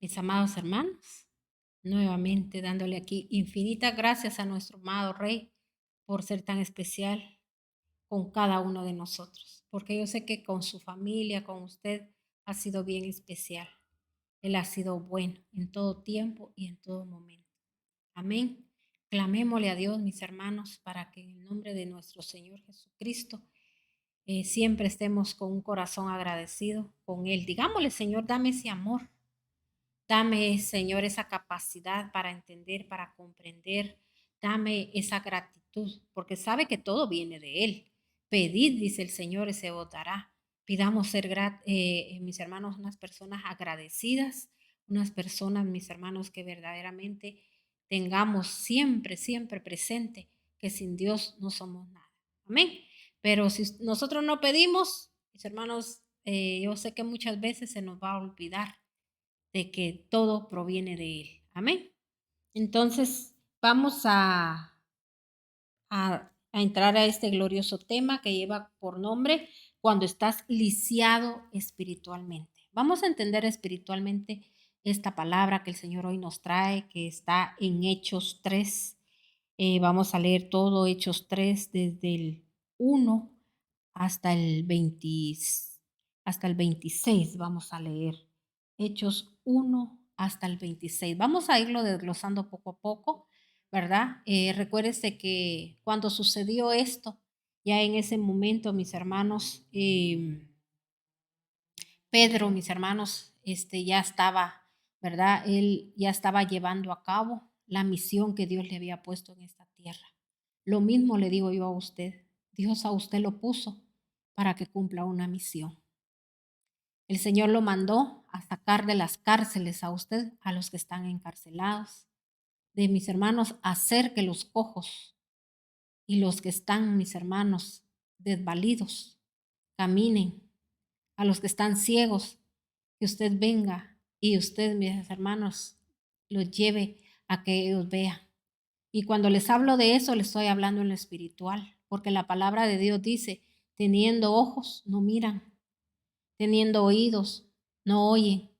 Mis amados hermanos, nuevamente dándole aquí infinitas gracias a nuestro amado Rey por ser tan especial con cada uno de nosotros, porque yo sé que con su familia, con usted, ha sido bien especial. Él ha sido bueno en todo tiempo y en todo momento. Amén. Clamémosle a Dios, mis hermanos, para que en el nombre de nuestro Señor Jesucristo siempre estemos con un corazón agradecido con Él. Digámosle, Señor, dame ese amor. Dame, Señor, esa capacidad para entender, para comprender. Dame esa gratitud, porque sabe que todo viene de Él. Pedid, dice el Señor, y se votará. Pidamos ser, mis hermanos, unas personas agradecidas, unas personas, mis hermanos, que verdaderamente tengamos siempre, siempre presente que sin Dios no somos nada. Amén. Pero si nosotros no pedimos, mis hermanos, yo sé que muchas veces se nos va a olvidar de que todo proviene de Él. Amén. Entonces, vamos a entrar a este glorioso tema que lleva por nombre cuando estás lisiado espiritualmente. Vamos a entender espiritualmente esta palabra que el Señor hoy nos trae, que está en Hechos 3. Vamos a leer todo Hechos 3 desde el 1 hasta el 20, hasta el 26. Vamos a leer Hechos 1 hasta el 26. Vamos a irlo desglosando poco a poco, ¿verdad? Recuérdese que cuando sucedió esto, ya en ese momento, mis hermanos, Pedro, mis hermanos, ya estaba, ¿verdad? Él ya estaba llevando a cabo la misión que Dios le había puesto en esta tierra. Lo mismo le digo yo a usted. Dios a usted lo puso para que cumpla una misión. El Señor lo mandó a sacar de las cárceles a usted, a los que están encarcelados, de mis hermanos, a hacer que los cojos y los que están, mis hermanos, desvalidos, caminen, a los que están ciegos, que usted venga y usted, mis hermanos, los lleve a que ellos vean. Y cuando les hablo de eso, les estoy hablando en lo espiritual, porque la palabra de Dios dice, teniendo ojos, no miran, teniendo oídos, no oyen.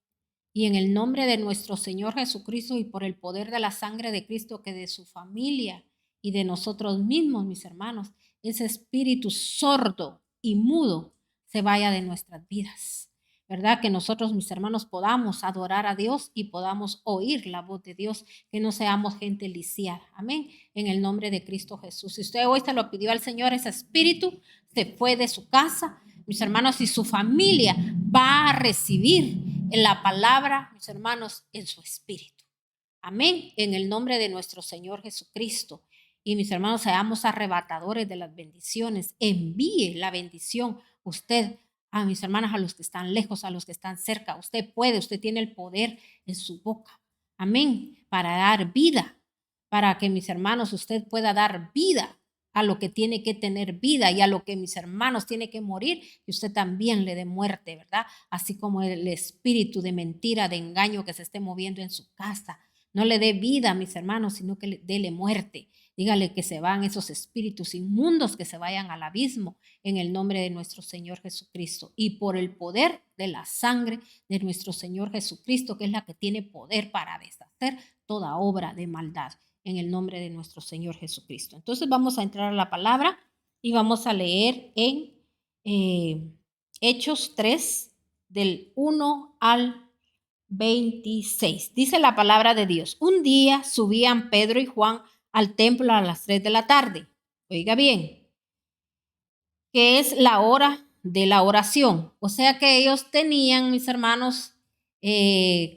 Y en el nombre de nuestro Señor Jesucristo y por el poder de la sangre de Cristo, que de su familia y de nosotros mismos, mis hermanos, ese espíritu sordo y mudo se vaya de nuestras vidas. ¿Verdad? Que nosotros, mis hermanos, podamos adorar a Dios y podamos oír la voz de Dios, que no seamos gente lisiada. Amén. En el nombre de Cristo Jesús. Si usted hoy se lo pidió al Señor, ese espíritu se fue de su casa, mis hermanos, y su familia va a recibir en la palabra, mis hermanos, en su espíritu. Amén. En el nombre de nuestro Señor Jesucristo. Y mis hermanos, seamos arrebatadores de las bendiciones. Envíe la bendición usted a mis hermanos, a los que están lejos, a los que están cerca. Usted puede, usted tiene el poder en su boca. Amén. Para dar vida, para que mis hermanos, usted pueda dar vida a lo que tiene que tener vida y a lo que mis hermanos tiene que morir, y usted también le dé muerte, ¿verdad? Así como el espíritu de mentira, de engaño que se esté moviendo en su casa. No le dé vida a mis hermanos, sino que déle muerte. Dígale que se van esos espíritus inmundos, que se vayan al abismo en el nombre de nuestro Señor Jesucristo. Y por el poder de la sangre de nuestro Señor Jesucristo, que es la que tiene poder para deshacer toda obra de maldad, en el nombre de nuestro Señor Jesucristo. Entonces vamos a entrar a la palabra y vamos a leer en Hechos 3, del 1 al 26. Dice la palabra de Dios. Un día subían Pedro y Juan al templo a las 3 de la tarde. Oiga bien, que es la hora de la oración. O sea que ellos tenían, mis hermanos,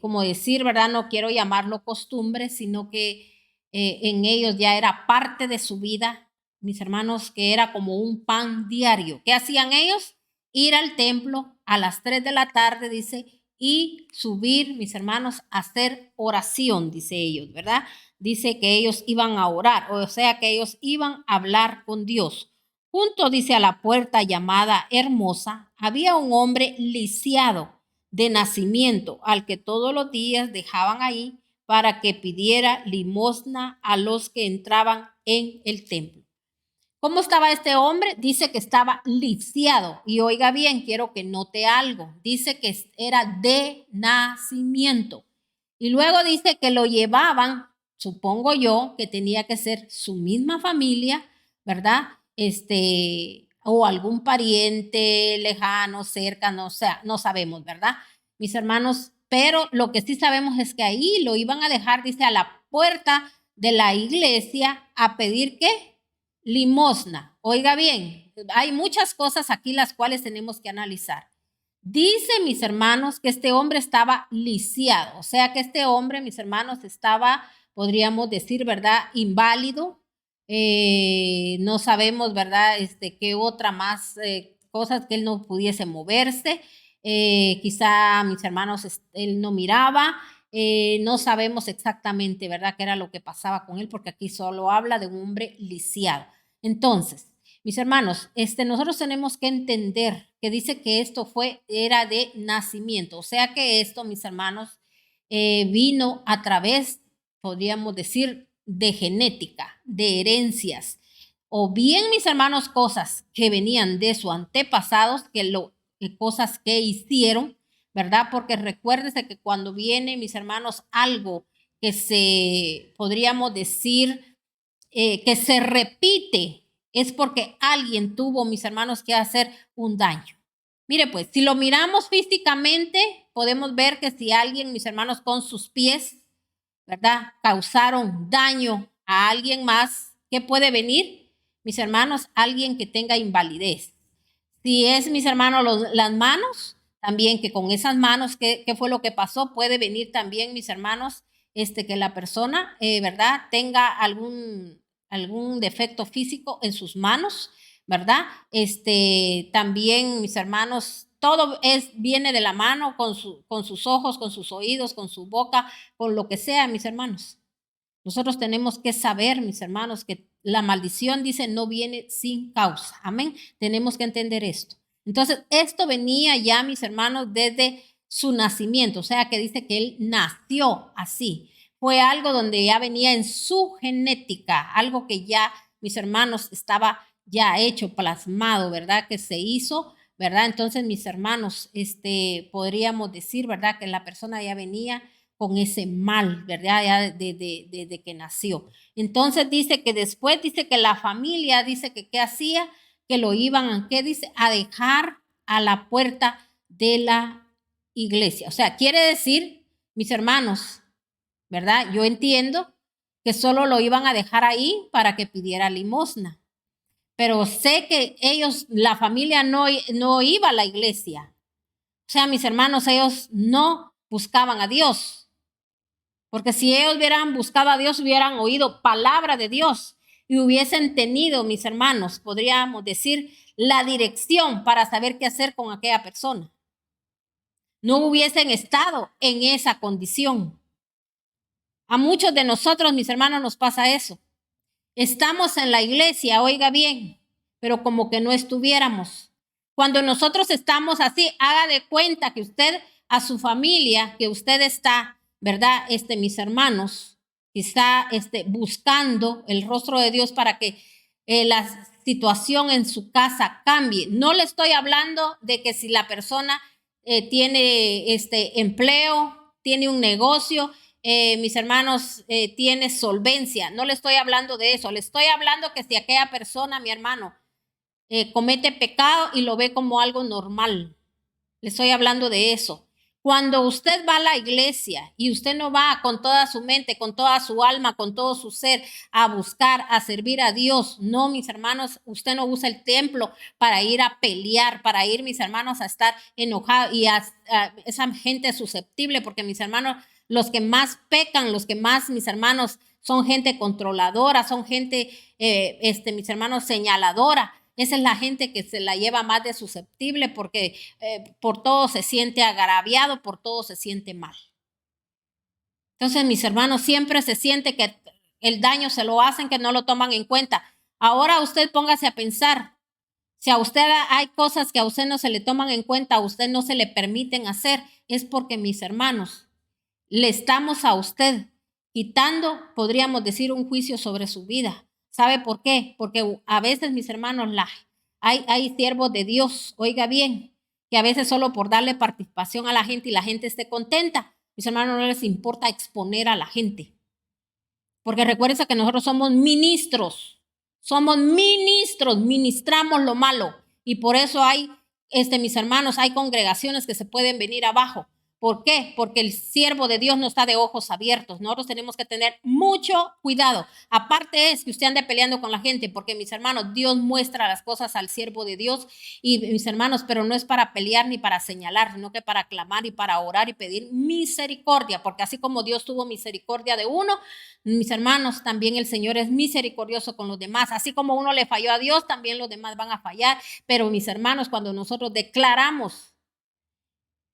como decir, ¿verdad? No quiero llamarlo costumbre, sino que en ellos ya era parte de su vida, mis hermanos, que era como un pan diario. ¿Qué hacían ellos? Ir al templo a las 3 de la tarde, dice, y subir, mis hermanos, a hacer oración, dice ellos, ¿verdad? Dice que ellos iban a orar, o sea que ellos iban a hablar con Dios. Junto, dice, a la puerta llamada Hermosa, había un hombre lisiado de nacimiento, al que todos los días dejaban ahí para que pidiera limosna a los que entraban en el templo. ¿Cómo estaba este hombre? Dice que estaba lisiado. Y oiga bien, quiero que note algo. Dice que era de nacimiento. Y luego dice que lo llevaban, supongo yo, que tenía que ser su misma familia, ¿verdad? O algún pariente lejano, cercano, o sea, no sabemos, ¿verdad? Mis hermanos, pero lo que sí sabemos es que ahí lo iban a dejar, dice, a la puerta de la iglesia a pedir ¿qué? Limosna. Oiga bien, hay muchas cosas aquí las cuales tenemos que analizar. Dice, mis hermanos, que este hombre estaba lisiado, o sea que este hombre, mis hermanos, estaba, podríamos decir, ¿verdad? Inválido. No sabemos, ¿verdad? Qué otra más cosas que él no pudiese moverse. Quizá, mis hermanos, él no miraba. No sabemos exactamente, ¿verdad? Qué era lo que pasaba con él, porque aquí solo habla de un hombre lisiado. Entonces, mis hermanos, nosotros tenemos que entender que dice que esto era de nacimiento, o sea que esto, mis hermanos, vino a través, podríamos decir, de genética, de herencias, o bien, mis hermanos, cosas que venían de sus antepasados, cosas que hicieron, ¿verdad? Porque recuérdese que cuando viene, mis hermanos, algo que podríamos decir, que se repite, es porque alguien tuvo, mis hermanos, que hacer un daño. Mire, pues, si lo miramos físicamente, podemos ver que si alguien, mis hermanos, con sus pies, ¿verdad? Causaron daño a alguien más, ¿qué puede venir? Mis hermanos, alguien que tenga invalidez. Si es, mis hermanos, las manos, también que con esas manos, ¿qué fue lo que pasó? Puede venir también, mis hermanos, que la persona, ¿verdad? Tenga algún defecto físico en sus manos, ¿verdad? También, mis hermanos, todo viene de la mano con sus ojos, con sus oídos, con su boca, con lo que sea, mis hermanos. Nosotros tenemos que saber, mis hermanos, que la maldición, dice, no viene sin causa. Amén. Tenemos que entender esto. Entonces, esto venía ya, mis hermanos, desde su nacimiento. O sea, que dice que él nació así. Fue algo donde ya venía en su genética, algo que ya, mis hermanos, estaba ya hecho, plasmado, ¿verdad? Que se hizo, ¿verdad? Entonces, mis hermanos, podríamos decir, ¿verdad? Que la persona ya venía con ese mal, ¿verdad? Ya desde que nació. Entonces dice que después, dice que la familia, dice que qué hacía, que lo iban, ¿qué dice? A dejar a la puerta de la iglesia. O sea, quiere decir, mis hermanos, ¿verdad? Yo entiendo que solo lo iban a dejar ahí para que pidiera limosna. Pero sé que ellos, la familia no iba a la iglesia. O sea, mis hermanos, ellos no buscaban a Dios. Porque si ellos hubieran buscado a Dios, hubieran oído palabra de Dios y hubiesen tenido, mis hermanos, podríamos decir, la dirección para saber qué hacer con aquella persona. No hubiesen estado en esa condición. A muchos de nosotros, mis hermanos, nos pasa eso. Estamos en la iglesia, oiga bien, pero como que no estuviéramos. Cuando nosotros estamos así, haga de cuenta que usted a su familia, que usted está, ¿verdad? Mis hermanos, está buscando el rostro de Dios para que la situación en su casa cambie. No le estoy hablando de que si la persona tiene empleo, tiene un negocio, mis hermanos, tiene solvencia. No le estoy hablando de eso. Le estoy hablando que si aquella persona, mi hermano, comete pecado y lo ve como algo normal. Le estoy hablando de eso. Cuando usted va a la iglesia y usted no va con toda su mente, con toda su alma, con todo su ser a buscar, a servir a Dios, no, mis hermanos, usted no usa el templo para ir a pelear, para ir, mis hermanos, a estar enojado y a esa gente susceptible, porque mis hermanos, los que más pecan, los que más, mis hermanos, son gente controladora, son gente, mis hermanos, señaladora. Esa es la gente que se la lleva más de susceptible porque por todo se siente agraviado, por todo se siente mal. Entonces, mis hermanos, siempre se siente que el daño se lo hacen, que no lo toman en cuenta. Ahora usted póngase a pensar, si a usted hay cosas que a usted no se le toman en cuenta, a usted no se le permiten hacer, es porque, mis hermanos, le estamos a usted quitando, podríamos decir, un juicio sobre su vida. ¿Sabe por qué? Porque a veces, mis hermanos, hay siervos de Dios, oiga bien, que a veces solo por darle participación a la gente y la gente esté contenta, Mis hermanos, no les importa exponer a la gente. Porque recuérdense que nosotros somos ministros. Somos ministros, ministramos lo malo. Y por eso hay, mis hermanos, hay congregaciones que se pueden venir abajo. ¿Por qué? Porque el siervo de Dios no está de ojos abiertos. Nosotros tenemos que tener mucho cuidado. Aparte es que usted ande peleando con la gente, porque mis hermanos, Dios muestra las cosas al siervo de Dios y mis hermanos, pero no es para pelear ni para señalar, sino que para clamar y para orar y pedir misericordia, porque así como Dios tuvo misericordia de uno, mis hermanos, también el Señor es misericordioso con los demás. Así como uno le falló a Dios, también los demás van a fallar. Pero mis hermanos, cuando nosotros declaramos,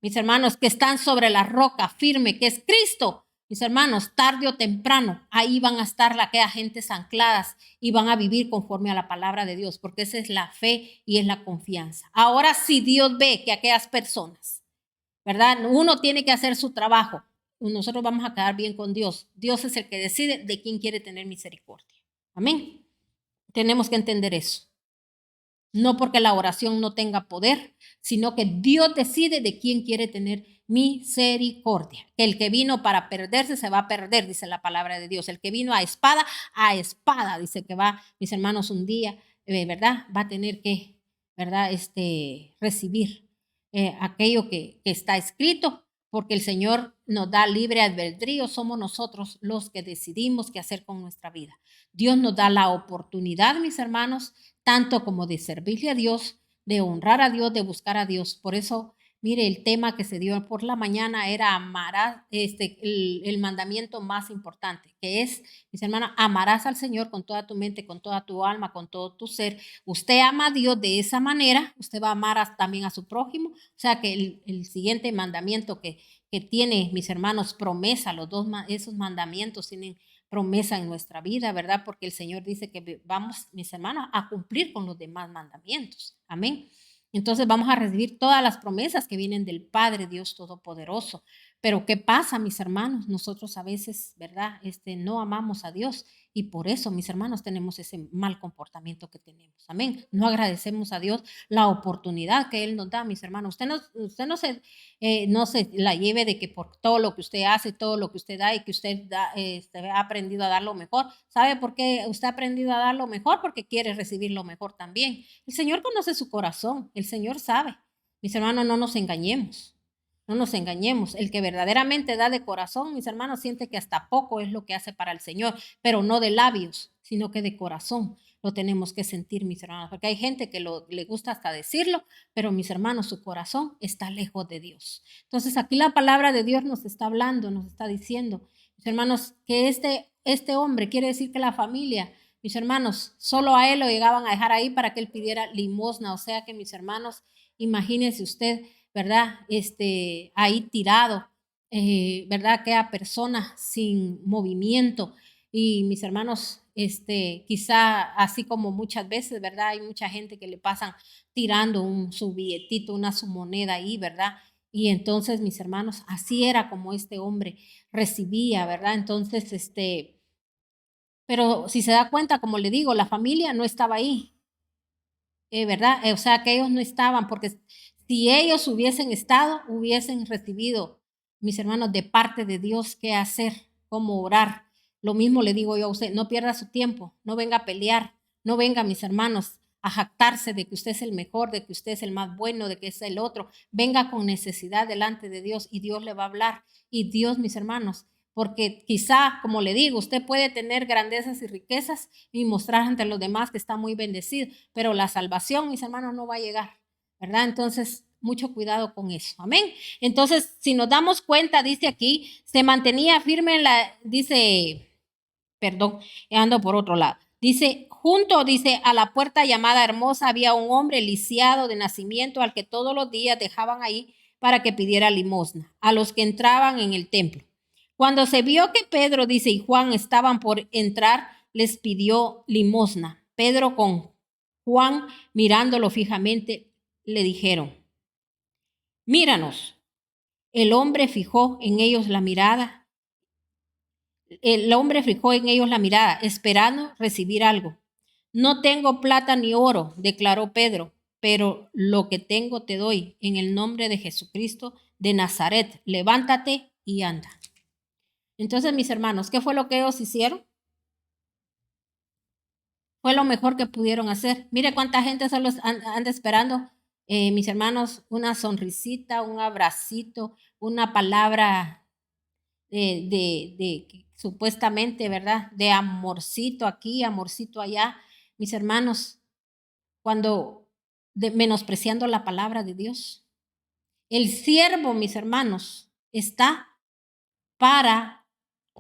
mis hermanos, que están sobre la roca firme, que es Cristo, mis hermanos, tarde o temprano, ahí van a estar aquellas gentes ancladas y van a vivir conforme a la palabra de Dios, porque esa es la fe y es la confianza. Ahora, si Dios ve que aquellas personas, ¿verdad? Uno tiene que hacer su trabajo. Nosotros vamos a quedar bien con Dios. Dios es el que decide de quién quiere tener misericordia. Amén. Tenemos que entender eso. No porque la oración no tenga poder, sino que Dios decide de quién quiere tener misericordia. El que vino para perderse se va a perder, dice la palabra de Dios. El que vino a espada, dice que va, mis hermanos, un día, ¿verdad? Va a tener que, ¿verdad? Recibir aquello que está escrito, porque el Señor nos da libre albedrío, somos nosotros los que decidimos qué hacer con nuestra vida. Dios nos da la oportunidad, mis hermanos, tanto como de servirle a Dios, de honrar a Dios, de buscar a Dios. Por eso, mire, el tema que se dio por la mañana era amarás, el mandamiento más importante, que es, mis hermanas, amarás al Señor con toda tu mente, con toda tu alma, con todo tu ser. Usted ama a Dios de esa manera, usted va a amar también a su prójimo. O sea que el siguiente mandamiento que tiene, mis hermanos, promesa, esos mandamientos tienen promesa en nuestra vida, ¿verdad? Porque el Señor dice que vamos, mis hermanos, a cumplir con los demás mandamientos. Amén. Entonces vamos a recibir todas las promesas que vienen del Padre Dios Todopoderoso. Pero ¿qué pasa, mis hermanos? Nosotros a veces, ¿verdad? No amamos a Dios y por eso, mis hermanos, tenemos ese mal comportamiento que tenemos. Amén. No agradecemos a Dios la oportunidad que Él nos da, mis hermanos. Usted no se la lleve de que por todo lo que usted hace, todo lo que usted da y que usted ha aprendido a dar lo mejor. ¿Sabe por qué usted ha aprendido a dar lo mejor? Porque quiere recibir lo mejor también. El Señor conoce su corazón, el Señor sabe. Mis hermanos, no nos engañemos. No nos engañemos. El que verdaderamente da de corazón, mis hermanos, siente que hasta poco es lo que hace para el Señor, pero no de labios, sino que de corazón lo tenemos que sentir, mis hermanos, porque hay gente que le gusta hasta decirlo, pero mis hermanos, su corazón está lejos de Dios. Entonces aquí la palabra de Dios nos está hablando, nos está diciendo, mis hermanos, que este hombre quiere decir que la familia, mis hermanos, solo a él lo llegaban a dejar ahí para que él pidiera limosna. O sea que, mis hermanos, imagínense usted, ¿verdad? Ahí tirado, ¿verdad? Aquella persona sin movimiento. Y mis hermanos, quizá así como muchas veces, ¿verdad? Hay mucha gente que le pasan tirando su billetito, su moneda ahí, ¿verdad? Y entonces, mis hermanos, así era como este hombre recibía, ¿verdad? Entonces, pero si se da cuenta, como le digo, la familia no estaba ahí, ¿verdad? O sea, que ellos no estaban, porque si ellos hubiesen estado, hubiesen recibido, mis hermanos, de parte de Dios qué hacer, cómo orar. Lo mismo le digo yo a usted, no pierda su tiempo, no venga a pelear, no venga, mis hermanos, a jactarse de que usted es el mejor, de que usted es el más bueno, de que es el otro. Venga con necesidad delante de Dios y Dios le va a hablar. Y Dios, mis hermanos, porque quizá, como le digo, usted puede tener grandezas y riquezas y mostrar ante los demás que está muy bendecido, pero la salvación, mis hermanos, no va a llegar, ¿verdad? Entonces, mucho cuidado con eso. Amén. Entonces, si nos damos cuenta, dice aquí, se mantenía firme perdón, ando por otro lado. Dice, dice, a la puerta llamada Hermosa había un hombre lisiado de nacimiento al que todos los días dejaban ahí para que pidiera limosna a los que entraban en el templo. Cuando se vio que Pedro, dice, y Juan estaban por entrar, les pidió limosna. Pedro con Juan, mirándolo fijamente, le dijeron, míranos. El hombre fijó en ellos la mirada. El hombre fijó en ellos la mirada, esperando recibir algo. No tengo plata ni oro, declaró Pedro, pero lo que tengo te doy en el nombre de Jesucristo de Nazaret. Levántate y anda. Entonces, mis hermanos, ¿qué fue lo que ellos hicieron? Fue lo mejor que pudieron hacer. Mire cuánta gente solo anda esperando, mis hermanos, una sonrisita, un abracito, una palabra supuestamente, ¿verdad? De amorcito aquí, amorcito allá. Mis hermanos, cuando menospreciando la palabra de Dios. El siervo, mis hermanos, está para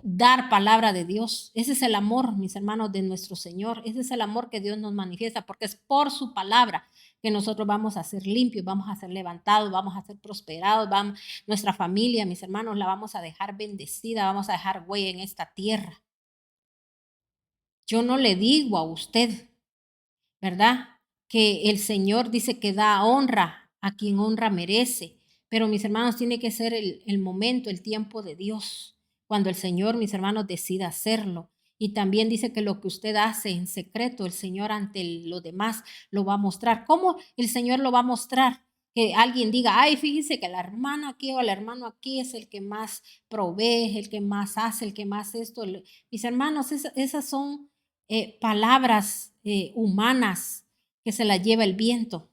dar palabra de Dios. Ese es el amor, mis hermanos, de nuestro Señor. Ese es el amor que Dios nos manifiesta, porque es por su palabra que nosotros vamos a ser limpios, vamos a ser levantados, vamos a ser prosperados, nuestra familia, mis hermanos, la vamos a dejar bendecida, vamos a dejar huella en esta tierra. Yo no le digo a usted, ¿verdad? Que el Señor dice que da honra a quien honra merece. Pero mis hermanos, tiene que ser el momento, el tiempo de Dios, cuando el Señor, mis hermanos, decida hacerlo. Y también dice que lo que usted hace en secreto, el Señor ante los demás lo va a mostrar. ¿Cómo el Señor lo va a mostrar? Que alguien diga, ay, fíjese que la hermana aquí o el hermano aquí es el que más provee, el que más hace, el que más esto. Mis hermanos, esas son palabras humanas que se las lleva el viento.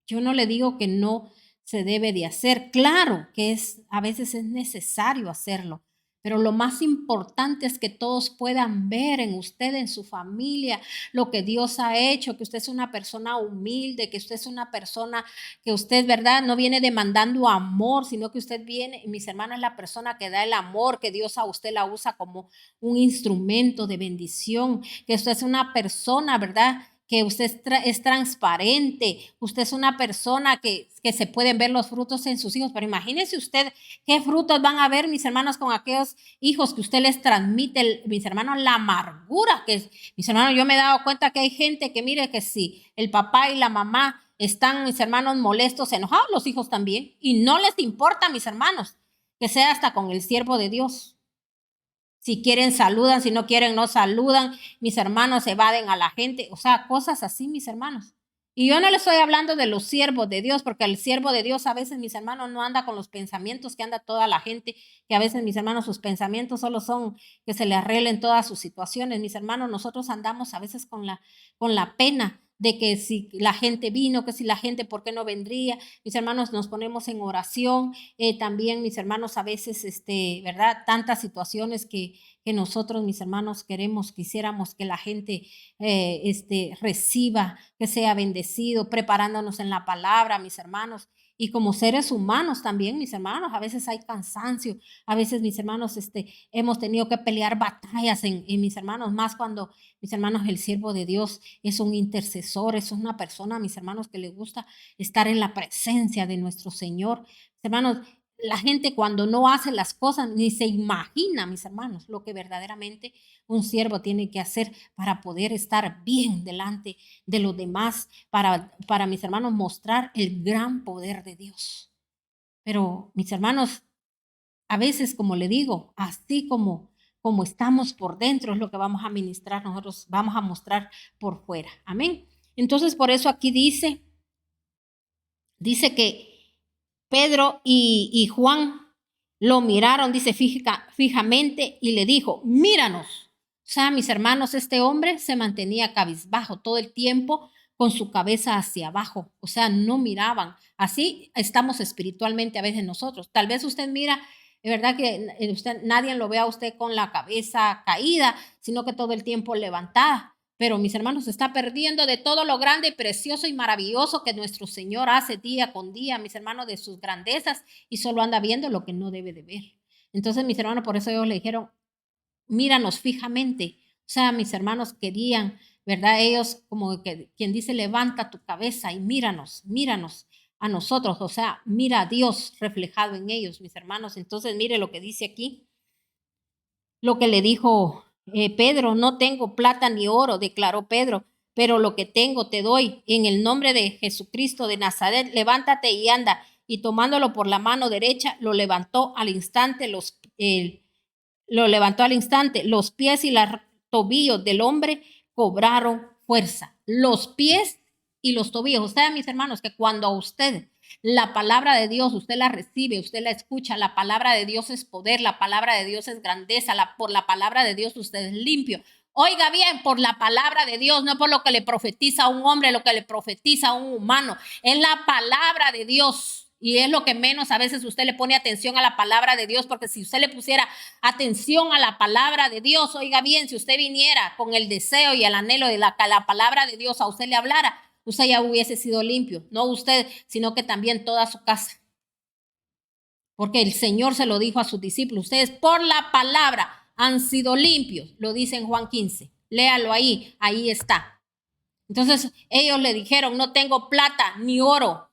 Yo no le digo que no se debe de hacer. Claro que a veces es necesario hacerlo, pero lo más importante es que todos puedan ver en usted, en su familia, lo que Dios ha hecho, que usted es una persona humilde, que usted es una persona que usted, ¿verdad? No viene demandando amor, sino que usted viene, mis hermanos, es la persona que da el amor, que Dios a usted la usa como un instrumento de bendición, que usted es una persona, ¿verdad? Que usted es transparente, usted es una persona que se pueden ver los frutos en sus hijos, pero imagínese usted qué frutos van a ver, mis hermanos, con aquellos hijos que usted les transmite, mis hermanos, la amargura, mis hermanos, yo me he dado cuenta que hay gente que mire que si el papá y la mamá están, mis hermanos, molestos, enojados, los hijos también, y no les importa, mis hermanos, que sea hasta con el siervo de Dios. Si quieren, saludan, si no quieren, no saludan. Mis hermanos evaden a la gente, o sea, cosas así, mis hermanos. Y yo no le estoy hablando de los siervos de Dios, porque el siervo de Dios a veces, mis hermanos, no anda con los pensamientos que anda toda la gente, que a veces, mis hermanos, sus pensamientos solo son que se le arreglen todas sus situaciones. Mis hermanos, nosotros andamos a veces con la pena de que si la gente vino, que si la gente, ¿por qué no vendría? Mis hermanos, nos ponemos en oración. También, mis hermanos, a veces, ¿verdad? Tantas situaciones que nosotros, mis hermanos, quisiéramos que la gente reciba, que sea bendecido, preparándonos en la palabra, mis hermanos. Y como seres humanos también, mis hermanos, a veces hay cansancio, a veces, mis hermanos, hemos tenido que pelear batallas en mis hermanos, más cuando, mis hermanos, el siervo de Dios es un intercesor, es una persona, mis hermanos, que le gusta estar en la presencia de nuestro Señor. Mis hermanos, la gente cuando no hace las cosas ni se imagina, mis hermanos, lo que verdaderamente un siervo tiene que hacer para poder estar bien delante de los demás, para mis hermanos mostrar el gran poder de Dios. Pero mis hermanos, a veces, como le digo, así como estamos por dentro es lo que vamos a ministrar, nosotros vamos a mostrar por fuera. Amén. Entonces, por eso aquí dice que Pedro y Juan lo miraron, dice, fijamente y le dijo, míranos. O sea, mis hermanos, este hombre se mantenía cabizbajo todo el tiempo con su cabeza hacia abajo. O sea, no miraban. Así estamos espiritualmente a veces nosotros. Tal vez usted mira, es verdad que nadie lo ve a usted con la cabeza caída, sino que todo el tiempo levantada. Pero mis hermanos, se está perdiendo de todo lo grande, precioso y maravilloso que nuestro Señor hace día con día, mis hermanos, de sus grandezas, y solo anda viendo lo que no debe de ver. Entonces, mis hermanos, por eso ellos le dijeron, míranos fijamente. O sea, mis hermanos querían, ¿verdad? Ellos como que quien dice, levanta tu cabeza y míranos a nosotros. O sea, mira a Dios reflejado en ellos, mis hermanos. Entonces, mire lo que dice aquí, lo que le dijo Pedro, no tengo plata ni oro, declaró Pedro, pero lo que tengo te doy. En el nombre de Jesucristo de Nazaret, levántate y anda. Y tomándolo por la mano derecha, lo levantó al instante, los pies y los tobillos del hombre cobraron fuerza. Los pies y los tobillos. Ustedes, mis hermanos, que cuando a usted La palabra de Dios, usted la recibe, usted la escucha. La palabra de Dios es poder, la palabra de Dios es grandeza. Por la palabra de Dios usted es limpio. Oiga bien, por la palabra de Dios, no por lo que le profetiza un hombre, lo que le profetiza un humano. Es la palabra de Dios. Y es lo que menos a veces usted le pone atención a la palabra de Dios, porque si usted le pusiera atención a la palabra de Dios, oiga bien, si usted viniera con el deseo y el anhelo de la palabra de Dios a usted le hablara, usted ya hubiese sido limpio. No usted, sino que también toda su casa. Porque el Señor se lo dijo a sus discípulos, ustedes por la palabra han sido limpios, lo dice en Juan 15. Léalo ahí, ahí está. Entonces ellos le dijeron, no tengo plata ni oro,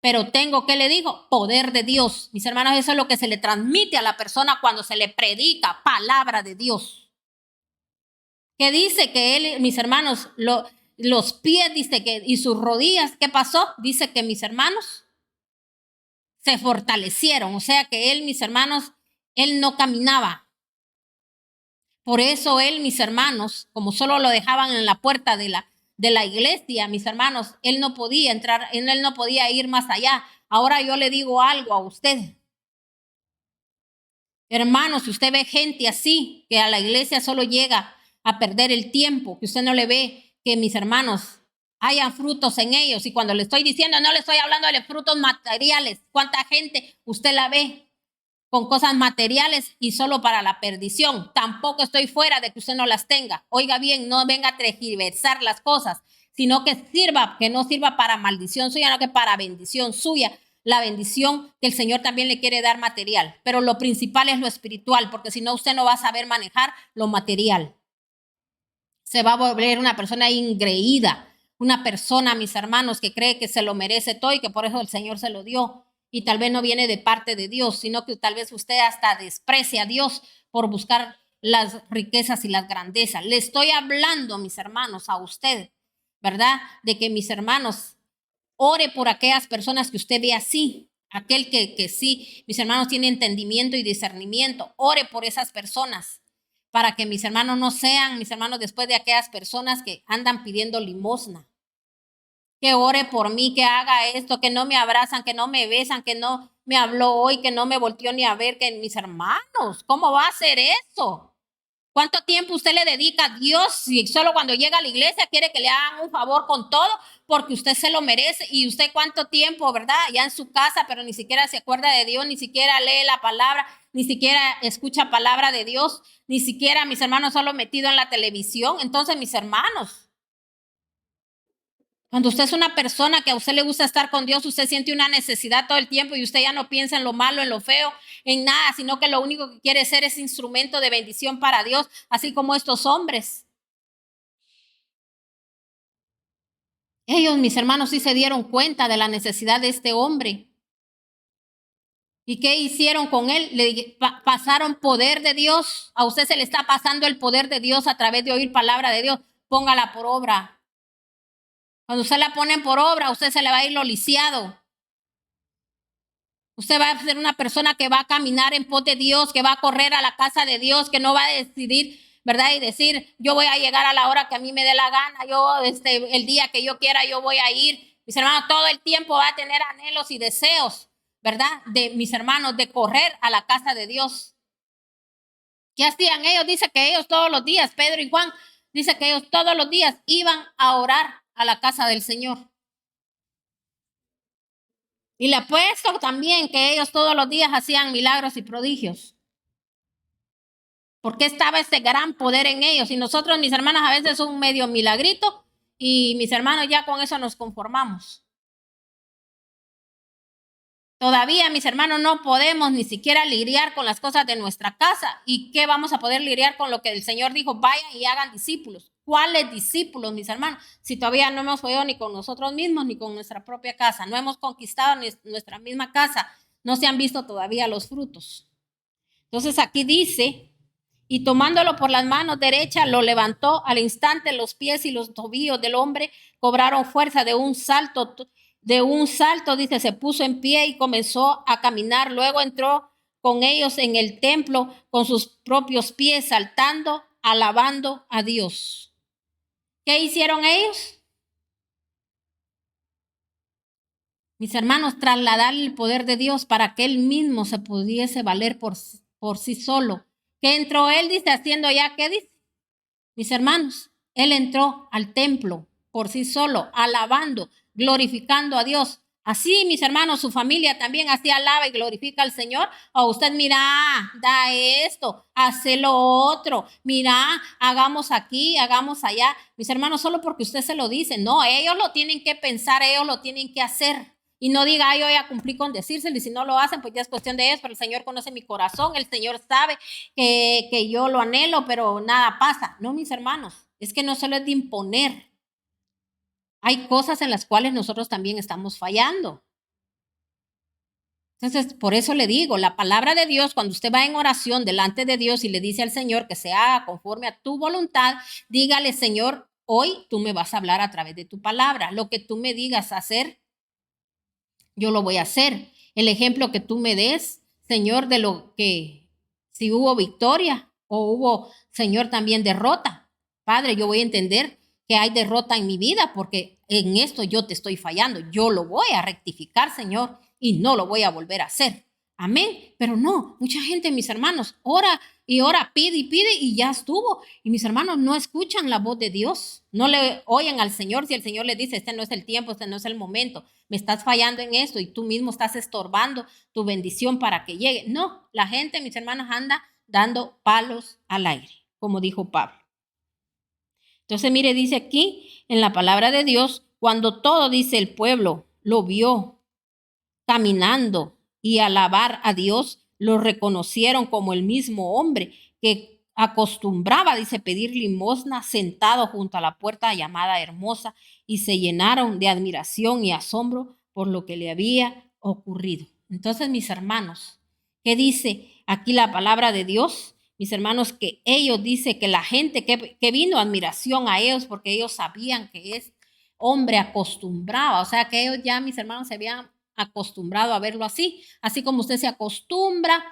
pero tengo, ¿qué le digo? Poder de Dios. Mis hermanos, eso es lo que se le transmite a la persona cuando se le predica palabra de Dios. Que dice que él, mis hermanos, los pies, dice que, y sus rodillas, ¿qué pasó? Dice que mis hermanos se fortalecieron. O sea que él, mis hermanos, él no caminaba. Por eso él, mis hermanos, como solo lo dejaban en la puerta de la iglesia, mis hermanos, él no podía entrar, él no podía ir más allá. Ahora yo le digo algo a usted. Hermanos, si usted ve gente así, que a la iglesia solo llega a perder el tiempo, que usted no le ve que mis hermanos hayan frutos en ellos. Y cuando le estoy diciendo, no le estoy hablando de frutos materiales. ¿Cuánta gente usted la ve con cosas materiales y solo para la perdición? Tampoco estoy fuera de que usted no las tenga. Oiga bien, no venga a tergiversar las cosas, sino que no sirva para maldición suya, sino que para bendición suya. La bendición que el Señor también le quiere dar material, pero lo principal es lo espiritual, porque si no usted no va a saber manejar lo material. Se va a volver una persona ingreída, una persona, mis hermanos, que cree que se lo merece todo y que por eso el Señor se lo dio. Y tal vez no viene de parte de Dios, sino que tal vez usted hasta desprecia a Dios por buscar las riquezas y las grandezas. Le estoy hablando, mis hermanos, a usted, ¿verdad? De que mis hermanos, ore por aquellas personas que usted ve así, aquel que sí, mis hermanos, tiene entendimiento y discernimiento. Ore por esas personas para que mis hermanos no sean, mis hermanos, después de aquellas personas que andan pidiendo limosna. Que ore por mí, que haga esto, que no me abrazan, que no me besan, que no me habló hoy, que no me volteó ni a ver, que mis hermanos, ¿cómo va a hacer eso? ¿Cuánto tiempo usted le dedica a Dios si solo cuando llega a la iglesia quiere que le hagan un favor con todo porque usted se lo merece? Y usted cuánto tiempo, ¿verdad? Ya en su casa, pero ni siquiera se acuerda de Dios, ni siquiera lee la palabra, ni siquiera escucha palabra de Dios, ni siquiera, mis hermanos, solo metido en la televisión. Entonces, mis hermanos, cuando usted es una persona que a usted le gusta estar con Dios, usted siente una necesidad todo el tiempo y usted ya no piensa en lo malo, en lo feo, en nada, sino que lo único que quiere ser es instrumento de bendición para Dios, así como estos hombres. Ellos, mis hermanos, sí se dieron cuenta de la necesidad de este hombre. ¿Y qué hicieron con él? Le pasaron poder de Dios. A usted se le está pasando el poder de Dios a través de oír palabra de Dios. Póngala por obra. Cuando usted la pone por obra, a usted se le va a ir lo lisiado. Usted va a ser una persona que va a caminar en pos de Dios, que va a correr a la casa de Dios, que no va a decidir, ¿verdad? Y decir, yo voy a llegar a la hora que a mí me dé la gana, el día que yo quiera, yo voy a ir. Mis hermanos, todo el tiempo va a tener anhelos y deseos, ¿verdad? De mis hermanos, de correr a la casa de Dios. ¿Qué hacían ellos? Dice que ellos todos los días, Pedro y Juan, dice que ellos todos los días iban a orar a la casa del Señor. Y le apuesto también que ellos todos los días hacían milagros y prodigios. Porque estaba ese gran poder en ellos. Y nosotros, mis hermanas, a veces un medio milagrito y mis hermanos ya con eso nos conformamos. Todavía, mis hermanos, no podemos ni siquiera lidiar con las cosas de nuestra casa. ¿Y qué vamos a poder lidiar con lo que el Señor dijo? Vayan y hagan discípulos. ¿Cuáles discípulos, mis hermanos? Si todavía no hemos podido ni con nosotros mismos ni con nuestra propia casa. No hemos conquistado nuestra misma casa. No se han visto todavía los frutos. Entonces aquí dice, y tomándolo por las manos derechas, lo levantó. Al instante los pies y los tobillos del hombre cobraron fuerza de un salto. Dice, se puso en pie y comenzó a caminar. Luego entró con ellos en el templo con sus propios pies, saltando, alabando a Dios. ¿Qué hicieron ellos? mis hermanos, trasladar el poder de Dios para que Él mismo se pudiese valer por sí solo. ¿Qué entró Él? Dice, haciendo ya, ¿qué dice? Mis hermanos, Él entró al templo por sí solo, alabando, glorificando a Dios. Así, mis hermanos, su familia también así alaba y glorifica al Señor. O usted, mira, da esto, hace lo otro, mira, hagamos aquí, hagamos allá. Mis hermanos, solo porque usted se lo dice. No, ellos lo tienen que pensar, ellos lo tienen que hacer. Y no diga, ay, yo ya cumplí con decírselo, y si no lo hacen, pues ya es cuestión de ellos, pero el Señor conoce mi corazón, el Señor sabe que yo lo anhelo, pero nada pasa. No, mis hermanos, es que no solo es de imponer. Hay cosas en las cuales nosotros también estamos fallando. Entonces, por eso le digo, la palabra de Dios, cuando usted va en oración delante de Dios y le dice al Señor que se haga conforme a tu voluntad, dígale, Señor, hoy tú me vas a hablar a través de tu palabra. Lo que tú me digas hacer, yo lo voy a hacer. El ejemplo que tú me des, Señor, de lo que si hubo victoria o hubo, Señor, también derrota. Padre, yo voy a entender que hay derrota en mi vida porque en esto yo te estoy fallando. Yo lo voy a rectificar, Señor, y no lo voy a volver a hacer. Amén. Pero no, mucha gente, mis hermanos, ora y ora, pide y ya estuvo. Y mis hermanos no escuchan la voz de Dios. No le oyen al Señor si el Señor les dice, este no es el tiempo, este no es el momento. Me estás fallando en esto y tú mismo estás estorbando tu bendición para que llegue. No, la gente, mis hermanos, anda dando palos al aire, como dijo Pablo. Entonces, mire, dice aquí en la palabra de Dios, cuando todo, dice el pueblo, lo vio caminando y alabar a Dios, lo reconocieron como el mismo hombre que acostumbraba, dice, pedir limosna sentado junto a la puerta llamada Hermosa, y se llenaron de admiración y asombro por lo que le había ocurrido. Entonces, mis hermanos, ¿qué dice aquí la palabra de Dios? Mis hermanos, que ellos, dice que la gente que vino admiración a ellos porque ellos sabían que es hombre acostumbraba, o sea que ellos ya, mis hermanos, se habían acostumbrado a verlo así como usted se acostumbra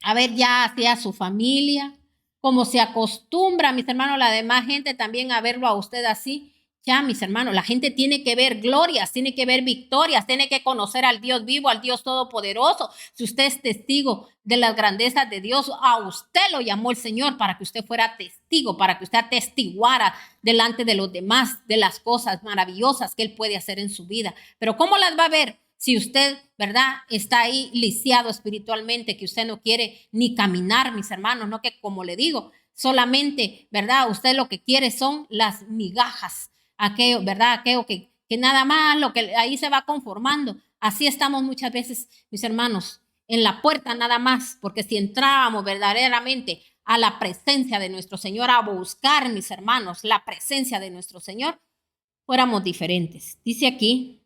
a ver ya hacia su familia, como se acostumbra, mis hermanos, la demás gente también a verlo a usted así. Ya, mis hermanos, la gente tiene que ver glorias, tiene que ver victorias, tiene que conocer al Dios vivo, al Dios todopoderoso. Si usted es testigo de las grandezas de Dios, a usted lo llamó el Señor para que usted fuera testigo, para que usted atestiguara delante de los demás de las cosas maravillosas que Él puede hacer en su vida. Pero ¿cómo las va a ver? Si usted, ¿verdad?, está ahí lisiado espiritualmente, que usted no quiere ni caminar, mis hermanos, no que como le digo, solamente, ¿verdad?, usted lo que quiere son las migajas, aquello, ¿verdad?, aquello que nada más, lo que ahí se va conformando. Así estamos muchas veces, mis hermanos, en la puerta nada más, porque si entrábamos verdaderamente a la presencia de nuestro Señor, a buscar, mis hermanos, la presencia de nuestro Señor, fuéramos diferentes. Dice aquí,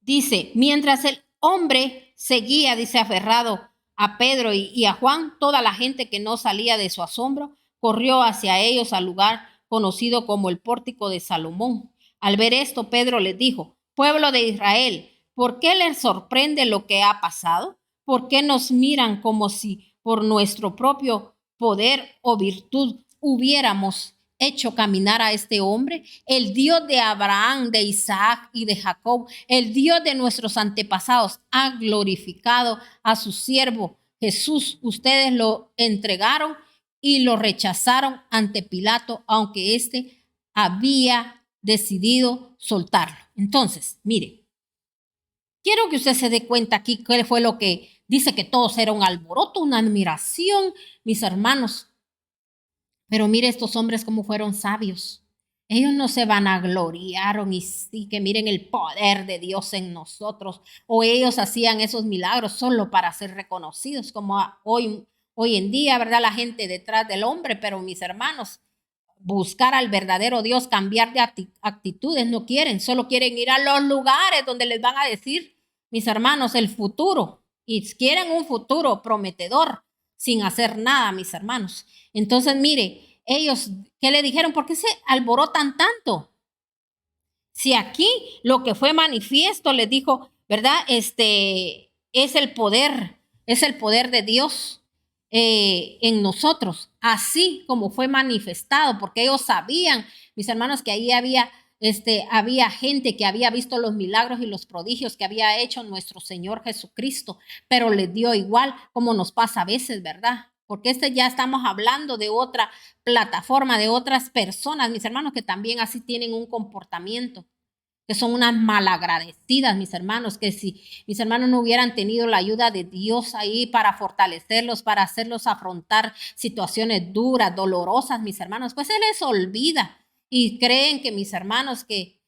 dice, mientras el hombre seguía, dice, aferrado a Pedro y a Juan, toda la gente que no salía de su asombro corrió hacia ellos al lugar conocido como el pórtico de Salomón. Al ver esto, Pedro les dijo, pueblo de Israel, ¿por qué les sorprende lo que ha pasado? ¿Por qué nos miran como si por nuestro propio poder o virtud hubiéramos hecho caminar a este hombre? El Dios de Abraham, de Isaac y de Jacob, el Dios de nuestros antepasados, ha glorificado a su siervo Jesús. Ustedes lo entregaron y lo rechazaron ante Pilato, aunque éste había decidido soltarlo. Entonces, mire, quiero que usted se dé cuenta aquí qué fue lo que dice, que todos era un alboroto, una admiración, mis hermanos. Pero mire estos hombres cómo fueron sabios. Ellos no se vanagloriaron y sí que miren el poder de Dios en nosotros. O ellos hacían esos milagros solo para ser reconocidos, como hoy en día, ¿verdad? La gente detrás del hombre, pero mis hermanos, buscar al verdadero Dios, cambiar de actitudes, no quieren, solo quieren ir a los lugares donde les van a decir, mis hermanos, el futuro. Y quieren un futuro prometedor sin hacer nada, mis hermanos. Entonces, mire, ellos, ¿qué le dijeron? ¿Por qué se alborotan tanto? Si aquí lo que fue manifiesto, les dijo, ¿verdad? Es el poder de Dios en nosotros, así como fue manifestado, porque ellos sabían, mis hermanos, que ahí había había gente que había visto los milagros y los prodigios que había hecho nuestro Señor Jesucristo, pero les dio igual, como nos pasa a veces, ¿verdad? Porque ya estamos hablando de otra plataforma, de otras personas, mis hermanos, que también así tienen un comportamiento, que son unas malagradecidas, mis hermanos, que si mis hermanos no hubieran tenido la ayuda de Dios ahí para fortalecerlos, para hacerlos afrontar situaciones duras, dolorosas, mis hermanos, pues se les olvida y creen que mis hermanos, que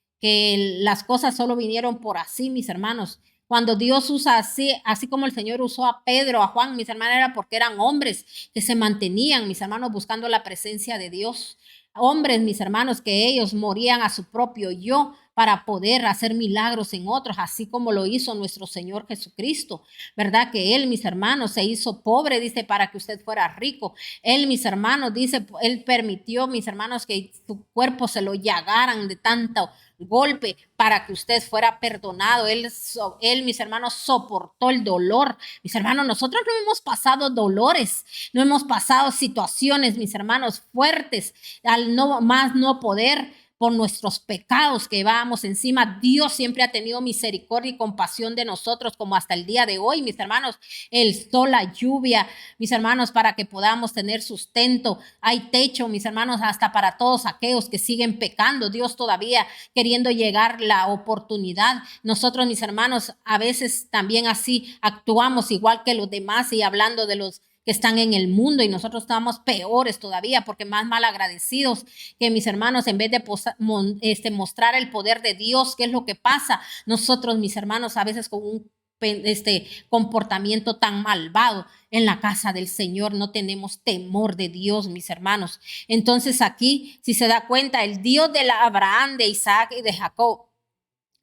las cosas solo vinieron por así, mis hermanos. Cuando Dios usa así como el Señor usó a Pedro, a Juan, mis hermanos, era porque eran hombres que se mantenían, mis hermanos, buscando la presencia de Dios. Hombres, mis hermanos, que ellos morían a su propio yo para poder hacer milagros en otros, así como lo hizo nuestro Señor Jesucristo, ¿verdad? Que Él, mis hermanos, se hizo pobre, dice, para que usted fuera rico. Él, mis hermanos, dice, Él permitió, mis hermanos, que su cuerpo se lo llagaran de tanto golpe para que usted fuera perdonado. Él, mis hermanos, soportó el dolor. Mis hermanos, nosotros no hemos pasado dolores, no hemos pasado situaciones, mis hermanos, fuertes, al no poder por nuestros pecados que vamos encima. Dios siempre ha tenido misericordia y compasión de nosotros, como hasta el día de hoy, mis hermanos. El sol, la lluvia, mis hermanos, para que podamos tener sustento. Hay techo, mis hermanos, hasta para todos aquellos que siguen pecando. Dios todavía queriendo llegar la oportunidad. Nosotros, mis hermanos, a veces también así actuamos igual que los demás y hablando de los que están en el mundo, y nosotros estamos peores todavía porque más mal agradecidos que mis hermanos, en vez de mostrar el poder de Dios, qué es lo que pasa, nosotros, mis hermanos, a veces con un comportamiento tan malvado en la casa del Señor, no tenemos temor de Dios, mis hermanos. Entonces aquí, si se da cuenta, el Dios de Abraham, de Isaac y de Jacob,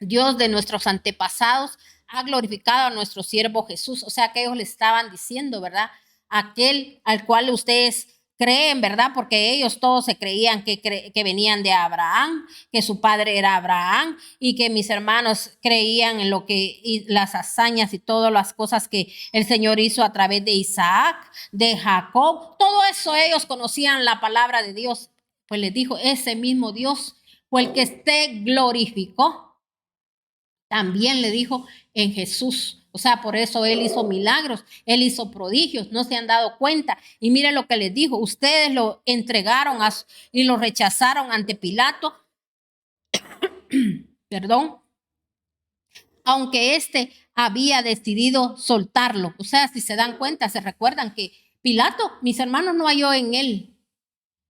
Dios de nuestros antepasados, ha glorificado a nuestro siervo Jesús. O sea, que ellos le estaban diciendo, ¿verdad? Aquel al cual ustedes creen, ¿verdad? Porque ellos todos se creían que venían de Abraham, que su padre era Abraham, y que mis hermanos creían en las hazañas y todas las cosas que el Señor hizo a través de Isaac, de Jacob. Todo eso ellos conocían la palabra de Dios. Pues les dijo, ese mismo Dios fue el que te glorificó. También le dijo en Jesús. O sea, por eso Él hizo milagros, Él hizo prodigios, no se han dado cuenta. Y mire lo que les dijo, ustedes lo entregaron y lo rechazaron ante Pilato, perdón, aunque éste había decidido soltarlo. O sea, si se dan cuenta, se recuerdan que Pilato, mis hermanos, no halló en él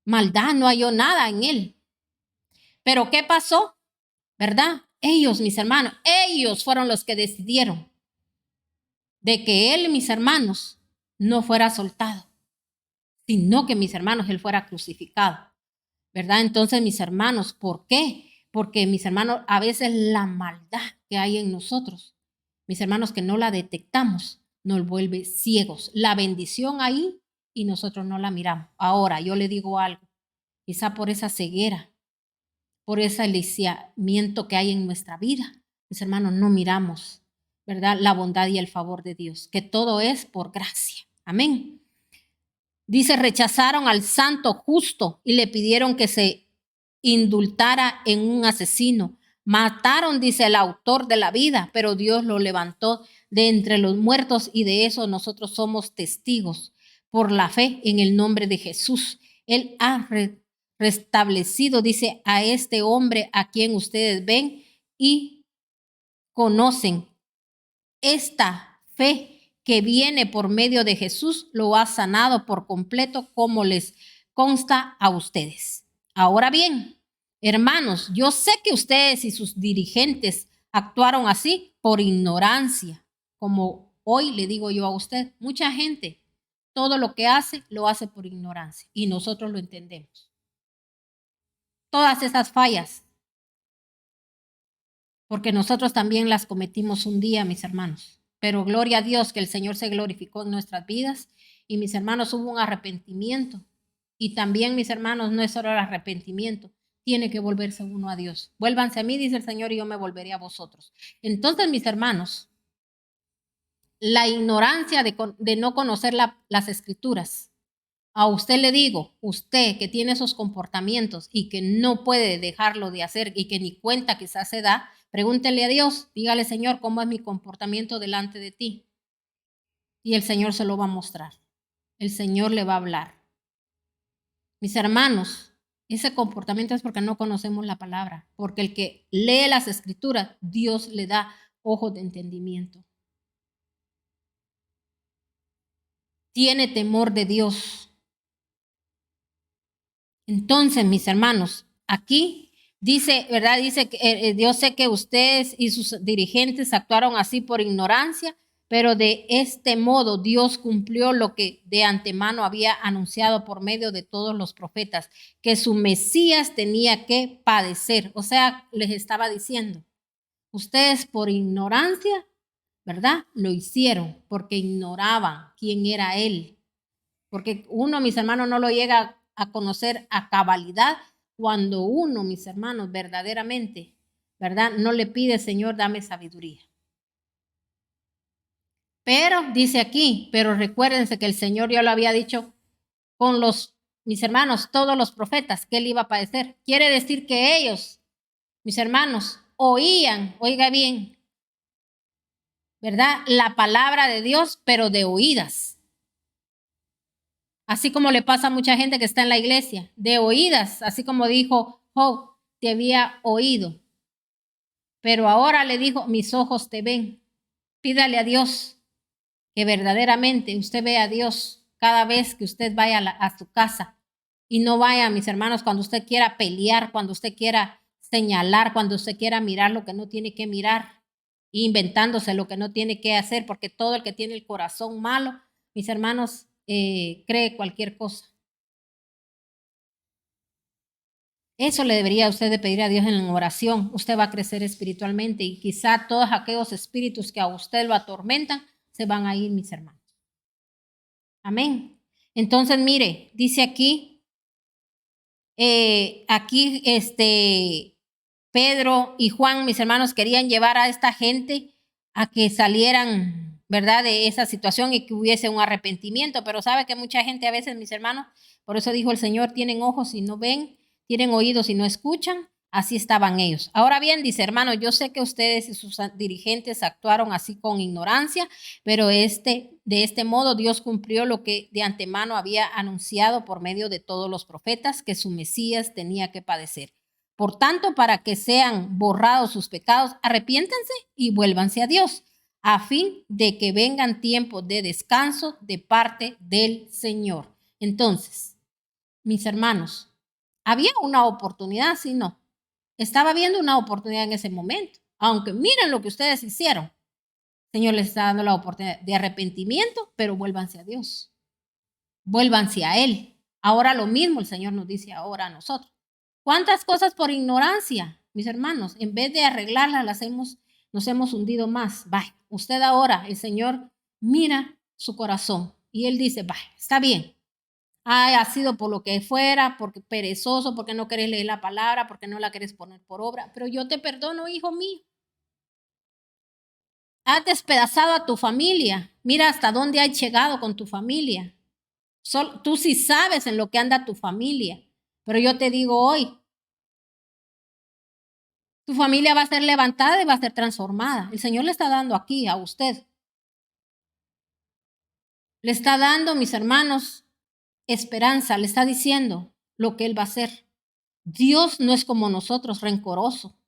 maldad, no halló nada en él. Pero ¿qué pasó? ¿Verdad? Ellos, mis hermanos, ellos fueron los que decidieron de que él, mis hermanos, no fuera soltado, sino que mis hermanos, él fuera crucificado, ¿verdad? Entonces, mis hermanos, ¿por qué? Porque mis hermanos, a veces la maldad que hay en nosotros, mis hermanos, que no la detectamos, nos vuelve ciegos. La bendición ahí y nosotros no la miramos. Ahora, yo le digo algo, quizá por esa ceguera, por ese aliciamiento que hay en nuestra vida, mis hermanos, no miramos, ¿verdad? La bondad y el favor de Dios, que todo es por gracia. Amén. Dice, rechazaron al santo justo y le pidieron que se indultara en un asesino. Mataron, dice el autor de la vida, pero Dios lo levantó de entre los muertos y de eso nosotros somos testigos por la fe en el nombre de Jesús. Él ha restablecido, dice, a este hombre a quien ustedes ven y conocen. Esta fe que viene por medio de Jesús lo ha sanado por completo, como les consta a ustedes. Ahora bien, hermanos, yo sé que ustedes y sus dirigentes actuaron así por ignorancia, como hoy le digo yo a usted. Mucha gente, todo lo que hace, lo hace por ignorancia y nosotros lo entendemos. Todas esas fallas, porque nosotros también las cometimos un día, mis hermanos. Pero gloria a Dios que el Señor se glorificó en nuestras vidas y mis hermanos hubo un arrepentimiento. Y también, mis hermanos, no es solo el arrepentimiento, tiene que volverse uno a Dios. Vuélvanse a mí, dice el Señor, y yo me volveré a vosotros. Entonces, mis hermanos, la ignorancia de no conocer las escrituras A usted le digo, usted que tiene esos comportamientos y que no puede dejarlo de hacer y que ni cuenta quizás se da, pregúntele a Dios, dígale, Señor, ¿cómo es mi comportamiento delante de ti? Y el Señor se lo va a mostrar. El Señor le va a hablar. Mis hermanos, ese comportamiento es porque no conocemos la palabra, porque el que lee las escrituras, Dios le da ojos de entendimiento. Tiene temor de Dios. Entonces, mis hermanos, aquí dice, ¿verdad? Dice que Dios sé que ustedes y sus dirigentes actuaron así por ignorancia, pero de este modo Dios cumplió lo que de antemano había anunciado por medio de todos los profetas, que su Mesías tenía que padecer. O sea, les estaba diciendo, ustedes por ignorancia, ¿verdad? Lo hicieron porque ignoraban quién era Él. Porque uno, mis hermanos, no lo llega a conocer a cabalidad cuando uno, mis hermanos, verdaderamente, ¿verdad? No le pide, Señor, dame sabiduría. Pero, dice aquí, pero recuérdense que el Señor ya lo había dicho con mis hermanos, todos los profetas, que Él iba a padecer. Quiere decir que ellos, mis hermanos, oían, oiga bien, ¿verdad? La palabra de Dios, pero de oídas. Así como le pasa a mucha gente que está en la iglesia, de oídas, así como dijo Job, te había oído. Pero ahora le dijo, mis ojos te ven. Pídale a Dios que verdaderamente usted vea a Dios cada vez que usted vaya a su casa. Y no vaya, mis hermanos, cuando usted quiera pelear, cuando usted quiera señalar, cuando usted quiera mirar lo que no tiene que mirar, inventándose lo que no tiene que hacer, porque todo el que tiene el corazón malo, mis hermanos, cree cualquier cosa. Eso le debería usted de pedir a Dios en oración. Usted va a crecer espiritualmente y quizá todos aquellos espíritus que a usted lo atormentan se van a ir, mis hermanos. Amén. Entonces, mire, dice aquí, Pedro y Juan, mis hermanos, querían llevar a esta gente a que salieran, ¿verdad?, de esa situación y que hubiese un arrepentimiento. Pero sabe que mucha gente a veces, mis hermanos, por eso dijo el Señor, tienen ojos y no ven, tienen oídos y no escuchan. Así estaban ellos. Ahora bien, dice, hermano, yo sé que ustedes y sus dirigentes actuaron así con ignorancia, pero de este modo Dios cumplió lo que de antemano había anunciado por medio de todos los profetas, que su Mesías tenía que padecer. Por tanto, para que sean borrados sus pecados, arrepiéntense y vuélvanse a Dios, a fin de que vengan tiempos de descanso de parte del Señor. Entonces, mis hermanos, había una oportunidad, ¿sí no? Estaba viendo una oportunidad en ese momento. Aunque miren lo que ustedes hicieron, el Señor les está dando la oportunidad de arrepentimiento, pero vuélvanse a Dios. Vuélvanse a Él. Ahora lo mismo el Señor nos dice ahora a nosotros. ¿Cuántas cosas por ignorancia, mis hermanos? En vez de arreglarlas, nos hemos hundido más. Vaya, usted ahora, el Señor mira su corazón y Él dice, vaya, está bien. Ha sido por lo que fuera, porque perezoso, porque no querés leer la palabra, porque no la querés poner por obra. Pero yo te perdono, hijo mío. Has despedazado a tu familia. Mira hasta dónde has llegado con tu familia. Tú sí sabes en lo que anda tu familia. Pero yo te digo hoy, tu familia va a ser levantada y va a ser transformada. El Señor le está dando aquí a usted. Le está dando, mis hermanos, esperanza. Le está diciendo lo que Él va a hacer. Dios no es como nosotros, rencoroso.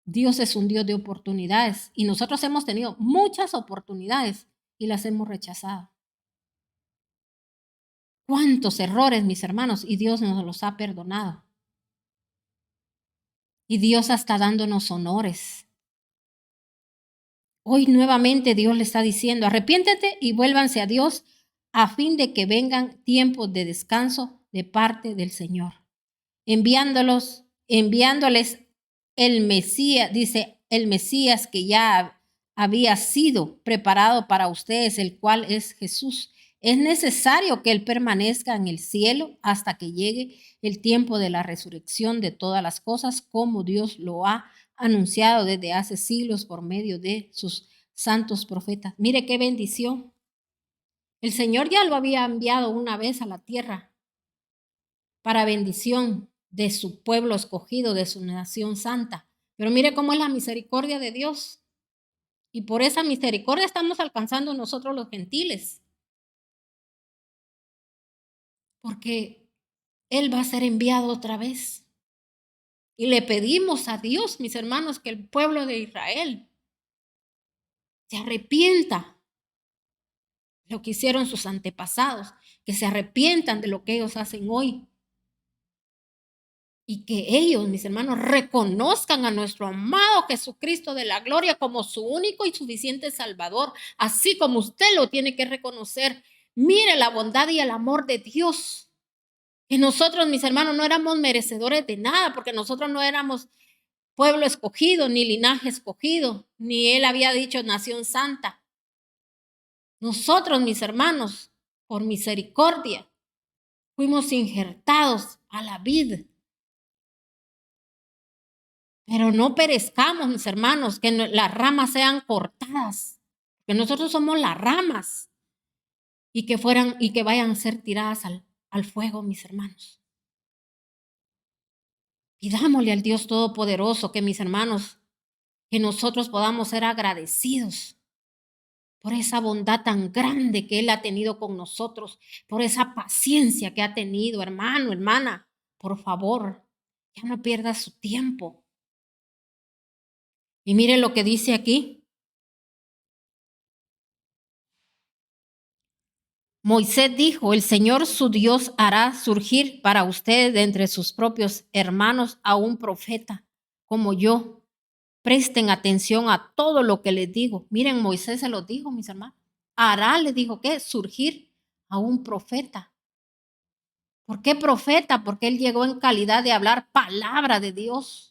Dios es un Dios de oportunidades y nosotros hemos tenido muchas oportunidades y las hemos rechazado. ¿Cuántos errores, mis hermanos? Y Dios nos los ha perdonado. Y Dios está dándonos honores. Hoy nuevamente Dios le está diciendo, arrepiéntete y vuélvanse a Dios a fin de que vengan tiempos de descanso de parte del Señor. Enviándoles el Mesías, dice el Mesías que ya había sido preparado para ustedes, el cual es Jesús. Es necesario que Él permanezca en el cielo hasta que llegue el tiempo de la resurrección de todas las cosas, como Dios lo ha anunciado desde hace siglos por medio de sus santos profetas. Mire qué bendición. El Señor ya lo había enviado una vez a la tierra para bendición de su pueblo escogido, de su nación santa. Pero mire cómo es la misericordia de Dios. Y por esa misericordia estamos alcanzando nosotros los gentiles, porque Él va a ser enviado otra vez. Y le pedimos a Dios, mis hermanos, que el pueblo de Israel se arrepienta de lo que hicieron sus antepasados, que se arrepientan de lo que ellos hacen hoy. Y que ellos, mis hermanos, reconozcan a nuestro amado Jesucristo de la gloria como su único y suficiente Salvador, así como usted lo tiene que reconocer. Mire la bondad y el amor de Dios. Que nosotros, mis hermanos, no éramos merecedores de nada, porque nosotros no éramos pueblo escogido, ni linaje escogido, ni Él había dicho nación santa. Nosotros, mis hermanos, por misericordia, fuimos injertados a la vid. Pero no perezcamos, mis hermanos, que las ramas sean cortadas, que nosotros somos las ramas y que vayan a ser tiradas al fuego, mis hermanos. Pidámosle al Dios Todopoderoso que, mis hermanos, que nosotros podamos ser agradecidos por esa bondad tan grande que Él ha tenido con nosotros, por esa paciencia que ha tenido, hermano, hermana. Por favor, ya no pierda su tiempo. Y mire lo que dice aquí. Moisés dijo, el Señor su Dios hará surgir para ustedes de entre sus propios hermanos a un profeta como yo. Presten atención a todo lo que les digo. Miren, Moisés se lo dijo, mis hermanos. Hará, le dijo, ¿qué? Surgir a un profeta. ¿Por qué profeta? Porque él llegó en calidad de hablar palabra de Dios.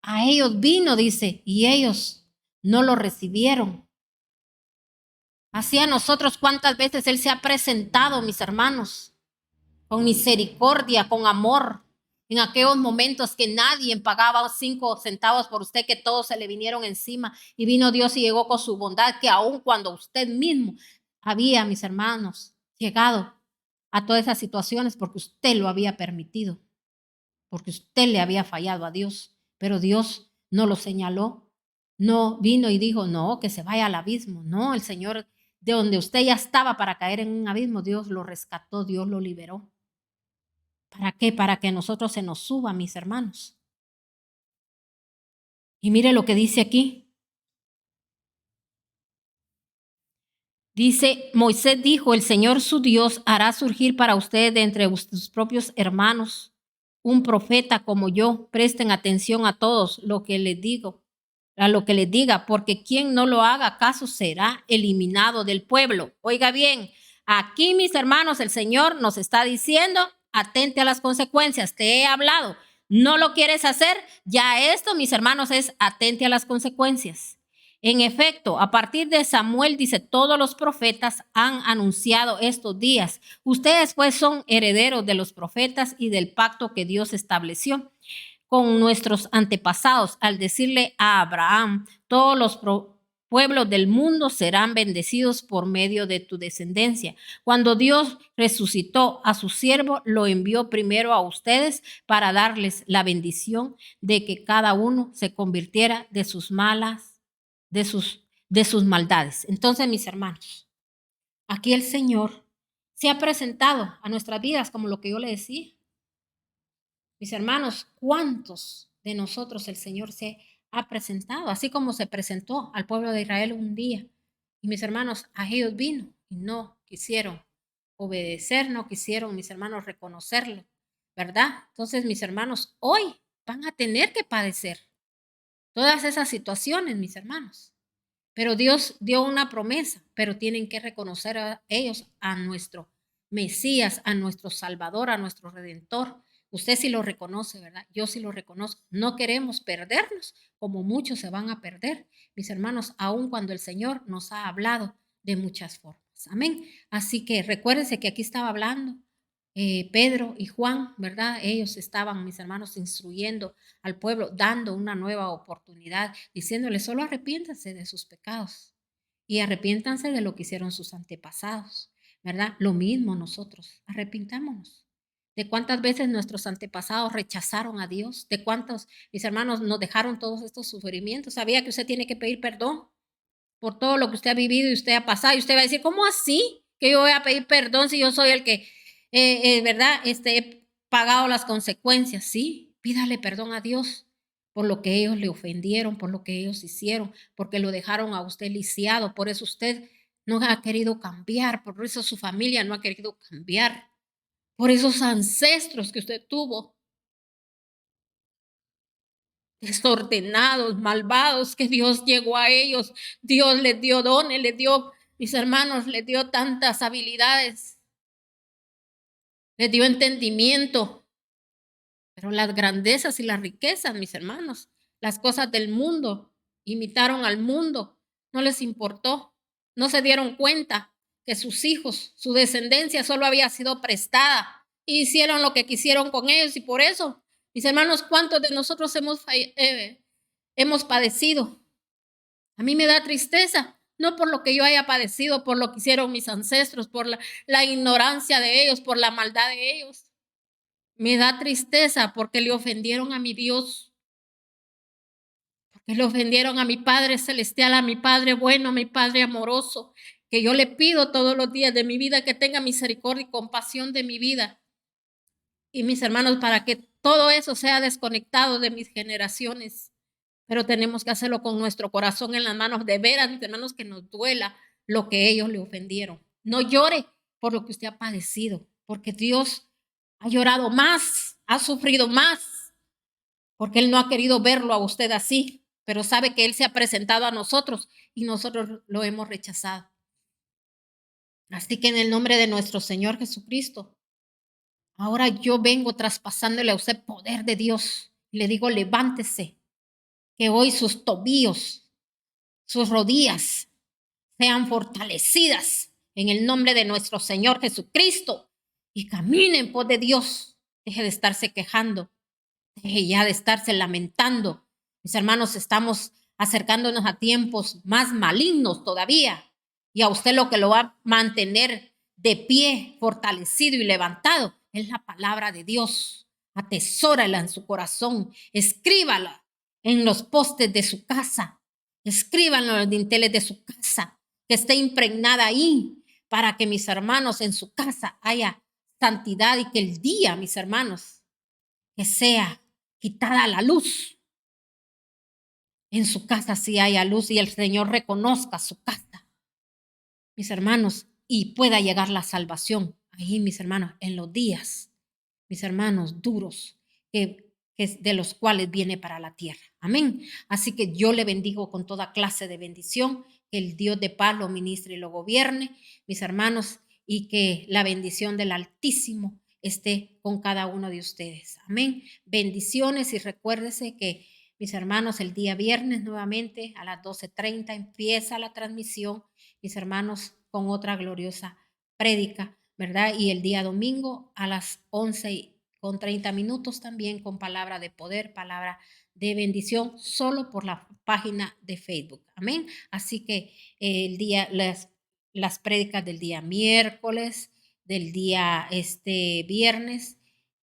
A ellos vino, dice, y ellos no lo recibieron. Así a nosotros, ¿cuántas veces Él se ha presentado, mis hermanos? Con misericordia, con amor. En aquellos momentos que nadie pagaba 5 centavos por usted, que todos se le vinieron encima. Y vino Dios y llegó con su bondad, que aun cuando usted mismo había, mis hermanos, llegado a todas esas situaciones porque usted lo había permitido, porque usted le había fallado a Dios. Pero Dios no lo señaló, no vino y dijo, no, que se vaya al abismo. No, el Señor, de donde usted ya estaba para caer en un abismo, Dios lo rescató, Dios lo liberó. ¿Para qué? Para que a nosotros se nos suba, mis hermanos. Y mire lo que dice aquí. Dice, Moisés dijo, el Señor su Dios hará surgir para ustedes de entre sus propios hermanos un profeta como yo. Presten atención a todos lo que les digo, a lo que les diga, porque quien no lo haga caso será eliminado del pueblo. Oiga bien, aquí, mis hermanos, el Señor nos está diciendo, atente a las consecuencias. Te he hablado. ¿No lo quieres hacer? Ya esto, mis hermanos, es atente a las consecuencias. En efecto, a partir de Samuel dice, todos los profetas han anunciado estos días. Ustedes pues son herederos de los profetas y del pacto que Dios estableció con nuestros antepasados al decirle a Abraham, todos los pueblos del mundo serán bendecidos por medio de tu descendencia. Cuando Dios resucitó a su siervo, lo envió primero a ustedes para darles la bendición de que cada uno se convirtiera de sus de sus maldades. Entonces, mis hermanos, aquí el Señor se ha presentado a nuestras vidas como lo que yo le decía. Mis hermanos, ¿cuántos de nosotros el Señor se ha presentado? Así como se presentó al pueblo de Israel un día. Y mis hermanos, a ellos vino y no quisieron obedecer, no quisieron, mis hermanos, reconocerlo, ¿verdad? Entonces, mis hermanos, hoy van a tener que padecer todas esas situaciones, mis hermanos. Pero Dios dio una promesa, pero tienen que reconocer a ellos a nuestro Mesías, a nuestro Salvador, a nuestro Redentor. Usted sí lo reconoce, ¿verdad? Yo sí lo reconozco. No queremos perdernos, como muchos se van a perder, mis hermanos, aun cuando el Señor nos ha hablado de muchas formas. Amén. Así que recuérdense que aquí estaba hablando Pedro y Juan, ¿verdad? Ellos estaban, mis hermanos, instruyendo al pueblo, dando una nueva oportunidad, diciéndole, solo arrepiéntanse de sus pecados y arrepiéntanse de lo que hicieron sus antepasados, ¿verdad? Lo mismo nosotros, arrepintámonos. De cuántas veces nuestros antepasados rechazaron a Dios, de cuántos, mis hermanos, nos dejaron todos estos sufrimientos. Sabía que usted tiene que pedir perdón por todo lo que usted ha vivido y usted ha pasado. Y usted va a decir, ¿cómo así? Que yo voy a pedir perdón si yo soy el que, ¿verdad? He pagado las consecuencias. Sí, pídale perdón a Dios por lo que ellos le ofendieron, por lo que ellos hicieron, porque lo dejaron a usted lisiado. Por eso usted no ha querido cambiar, por eso su familia no ha querido cambiar, por esos ancestros que usted tuvo, desordenados, malvados, que Dios llegó a ellos. Dios les dio dones, les dio, mis hermanos, les dio tantas habilidades, les dio entendimiento, pero las grandezas y las riquezas, mis hermanos, las cosas del mundo, imitaron al mundo, no les importó, no se dieron cuenta que sus hijos, su descendencia solo había sido prestada, y hicieron lo que quisieron con ellos, y por eso, mis hermanos, ¿cuántos de nosotros hemos padecido? A mí me da tristeza, no por lo que yo haya padecido, por lo que hicieron mis ancestros, por la ignorancia de ellos, por la maldad de ellos. Me da tristeza porque le ofendieron a mi Dios, porque le ofendieron a mi Padre celestial, a mi Padre bueno, a mi Padre amoroso, que yo le pido todos los días de mi vida que tenga misericordia y compasión de mi vida. Y mis hermanos, para que todo eso sea desconectado de mis generaciones. Pero tenemos que hacerlo con nuestro corazón en las manos, de veras, mis hermanos, que nos duela lo que ellos le ofendieron. No llore por lo que usted ha padecido, porque Dios ha llorado más, ha sufrido más, porque Él no ha querido verlo a usted así, pero sabe que Él se ha presentado a nosotros y nosotros lo hemos rechazado. Así que en el nombre de nuestro Señor Jesucristo, ahora yo vengo traspasándole a usted poder de Dios. Le digo, levántese, que hoy sus tobillos, sus rodillas sean fortalecidas en el nombre de nuestro Señor Jesucristo y camine en pos de Dios. Deje de estarse quejando, deje ya de estarse lamentando. Mis hermanos, estamos acercándonos a tiempos más malignos todavía, y a usted lo que lo va a mantener de pie, fortalecido y levantado es la palabra de Dios. Atesórala en su corazón, escríbala en los postes de su casa, escríbanlo en los dinteles de su casa, que esté impregnada ahí, para que mis hermanos en su casa haya santidad, y que el día, mis hermanos, que sea quitada la luz, en su casa sí haya luz y el Señor reconozca su casa, mis hermanos, y pueda llegar la salvación ahí, mis hermanos, en los días, mis hermanos, duros, de los cuales viene para la tierra. Amén. Así que yo le bendigo con toda clase de bendición, que el Dios de paz lo ministre y lo gobierne, mis hermanos, y que la bendición del Altísimo esté con cada uno de ustedes. Amén. Bendiciones, y recuérdese que, mis hermanos, el día viernes nuevamente a las 12:30 empieza la transmisión, mis hermanos, con otra gloriosa prédica, ¿verdad? Y el día domingo a las 11:30 también, con palabra de poder, palabra de bendición, solo por la página de Facebook. Amén. Así que las prédicas del día miércoles, del día viernes,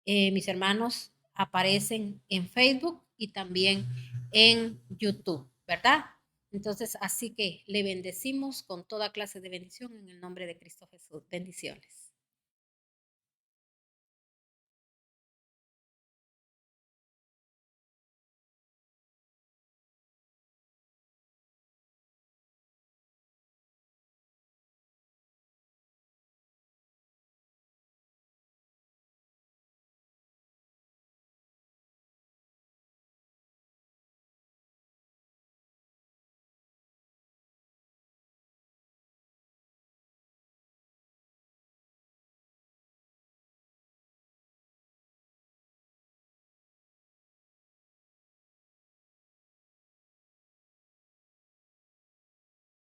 mis hermanos, aparecen en Facebook y también en YouTube, ¿verdad? Entonces, así que le bendecimos con toda clase de bendición en el nombre de Cristo Jesús. Bendiciones.